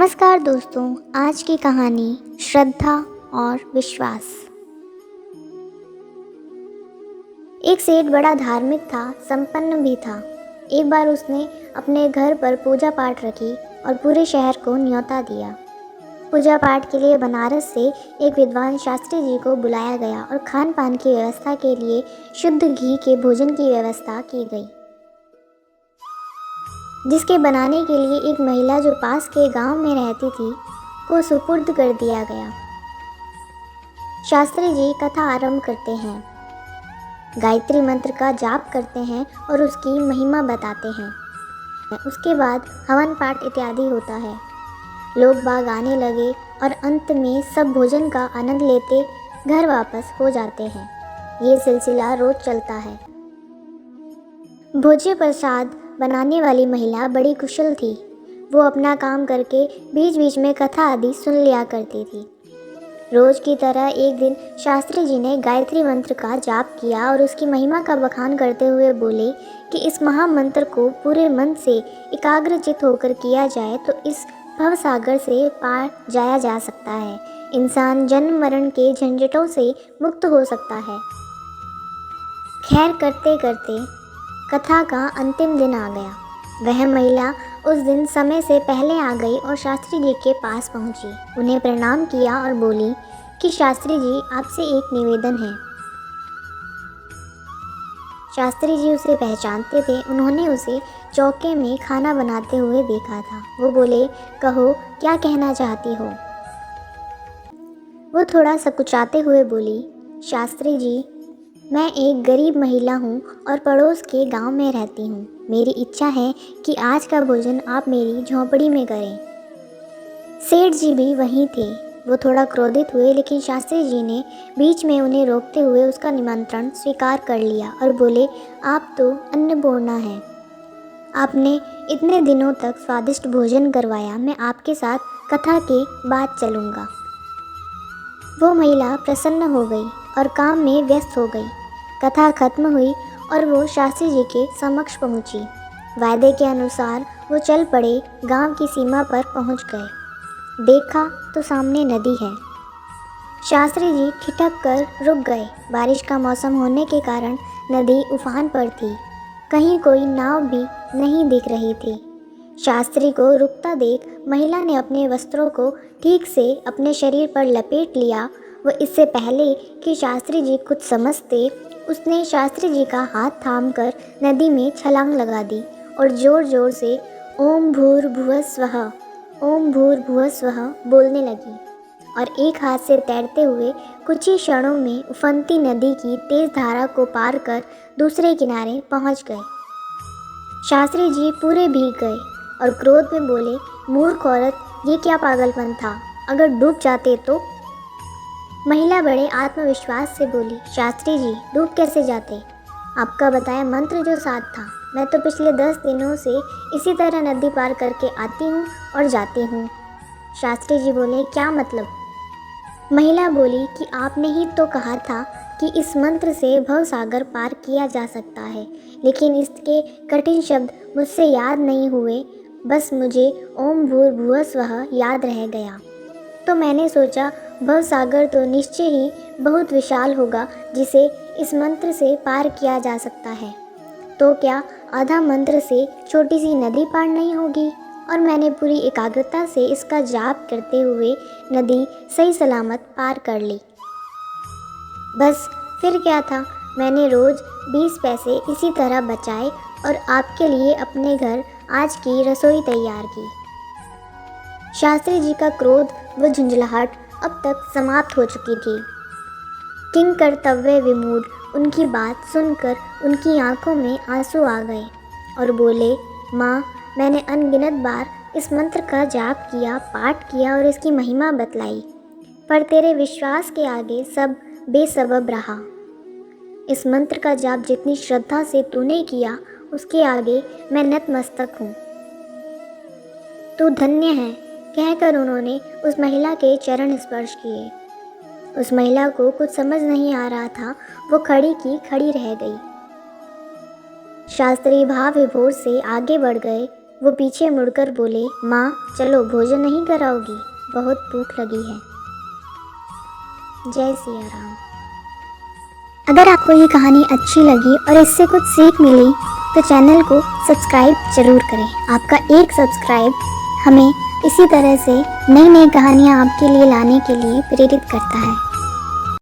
नमस्कार दोस्तों, आज की कहानी श्रद्धा और विश्वास। एक सेठ बड़ा धार्मिक था, संपन्न भी था। एक बार उसने अपने घर पर पूजा पाठ रखी और पूरे शहर को न्योता दिया। पूजा पाठ के लिए बनारस से एक विद्वान शास्त्री जी को बुलाया गया और खान पान की व्यवस्था के लिए शुद्ध घी के भोजन की व्यवस्था की गई, जिसके बनाने के लिए एक महिला जो पास के गांव में रहती थी को सुपुर्द कर दिया गया। शास्त्री जी कथा आरंभ करते हैं, गायत्री मंत्र का जाप करते हैं और उसकी महिमा बताते हैं। उसके बाद हवन पाठ इत्यादि होता है। लोग बाग आने लगे और अंत में सब भोजन का आनंद लेते घर वापस हो जाते हैं। ये सिलसिला रोज चलता है। भोज्य प्रसाद बनाने वाली महिला बड़ी कुशल थी। वो अपना काम करके बीच बीच में कथा आदि सुन लिया करती थी। रोज की तरह एक दिन शास्त्री जी ने गायत्री मंत्र का जाप किया और उसकी महिमा का बखान करते हुए बोले कि इस महामंत्र को पूरे मन से एकाग्रचित होकर किया जाए तो इस भवसागर से पार जाया जा सकता है। इंसान जन्म मरण के झंझटों से मुक्त हो सकता है। खैर करते करते कथा का अंतिम दिन आ गया। वह महिला उस दिन समय से पहले आ गई और शास्त्री जी के पास पहुंची। उन्हें प्रणाम किया और बोली कि शास्त्री जी, आपसे एक निवेदन है। शास्त्री जी उसे पहचानते थे। उन्होंने उसे चौके में खाना बनाते हुए देखा था। वो बोले, कहो क्या कहना चाहती हो। वो थोड़ा सकुचाते हुए बोली, शास्त्री जी, मैं एक गरीब महिला हूँ और पड़ोस के गांव में रहती हूँ। मेरी इच्छा है कि आज का भोजन आप मेरी झोंपड़ी में करें। सेठ जी भी वहीं थे। वो थोड़ा क्रोधित हुए, लेकिन शास्त्री जी ने बीच में उन्हें रोकते हुए उसका निमंत्रण स्वीकार कर लिया और बोले, आप तो अन्नपूर्णा हैं। आपने इतने दिनों तक स्वादिष्ट भोजन करवाया। मैं आपके साथ कथा के बाद चलूँगा। वो महिला प्रसन्न हो गई और काम में व्यस्त हो गई। कथा खत्म हुई और वो शास्त्री जी के समक्ष पहुंची। वायदे के अनुसार वो चल पड़े। गांव की सीमा पर पहुंच गए। देखा तो सामने नदी है। शास्त्री जी ठिठक कर रुक गए। बारिश का मौसम होने के कारण नदी उफान पर थी। कहीं कोई नाव भी नहीं दिख रही थी। शास्त्री को रुकता देख महिला ने अपने वस्त्रों को ठीक से अपने शरीर पर लपेट लिया। वह इससे पहले कि शास्त्री जी कुछ समझते, उसने शास्त्री जी का हाथ थामकर नदी में छलांग लगा दी और जोर जोर से ओम भूर्भुवः स्वः, ओम भूर्भुवः स्वः बोलने लगी और एक हाथ से तैरते हुए कुछ ही क्षणों में उफनती नदी की तेज धारा को पार कर दूसरे किनारे पहुंच गए। शास्त्री जी पूरे भीग गए और क्रोध में बोले, मूर्ख औरत, ये क्या पागलपन था। अगर डूब जाते तो। महिला बड़े आत्मविश्वास से बोली, शास्त्री जी, डूब कैसे जाते। आपका बताया मंत्र जो साथ था। मैं तो पिछले 10 दिनों से इसी तरह नदी पार करके आती हूँ और जाती हूँ। शास्त्री जी बोले, क्या मतलब। महिला बोली कि आपने ही तो कहा था कि इस मंत्र से भवसागर पार किया जा सकता है, लेकिन इसके कठिन शब्द मुझसे याद नहीं हुए। बस मुझे ओम भूर्भुवः स्वः याद रह गया। तो मैंने सोचा भवसागर तो निश्चय ही बहुत विशाल होगा, जिसे इस मंत्र से पार किया जा सकता है। तो क्या आधा मंत्र से छोटी सी नदी पार नहीं होगी। और मैंने पूरी एकाग्रता से इसका जाप करते हुए नदी सही सलामत पार कर ली। बस फिर क्या था, मैंने रोज़ 20 पैसे इसी तरह बचाए और आपके लिए अपने घर आज की रसोई तैयार की। शास्त्री जी का क्रोध व झुंझलाहट अब तक समाप्त हो चुकी थी। किंग कर्तव्य विमूढ़ उनकी बात सुनकर उनकी आंखों में आंसू आ गए और बोले, माँ, मैंने अनगिनत बार इस मंत्र का जाप किया, पाठ किया और इसकी महिमा बतलाई, पर तेरे विश्वास के आगे सब बेसबब रहा। इस मंत्र का जाप जितनी श्रद्धा से तूने किया, उसके आगे मैं नतमस्तक हूँ। तू धन्य है, कहकर उन्होंने उस महिला के चरण स्पर्श किए। उस महिला को कुछ समझ नहीं आ रहा था। वो खड़ी की खड़ी रह गई। शास्त्री भाव विभोर से आगे बढ़ गए। वो पीछे मुड़कर बोले, माँ चलो भोजन नहीं कराओगी, बहुत भूख लगी है। जय सिया राम। अगर आपको ये कहानी अच्छी लगी और इससे कुछ सीख मिली तो चैनल को सब्सक्राइब ज़रूर करें। आपका एक सब्सक्राइब हमें इसी तरह से नई नई कहानियाँ आपके लिए लाने के लिए प्रेरित करता है।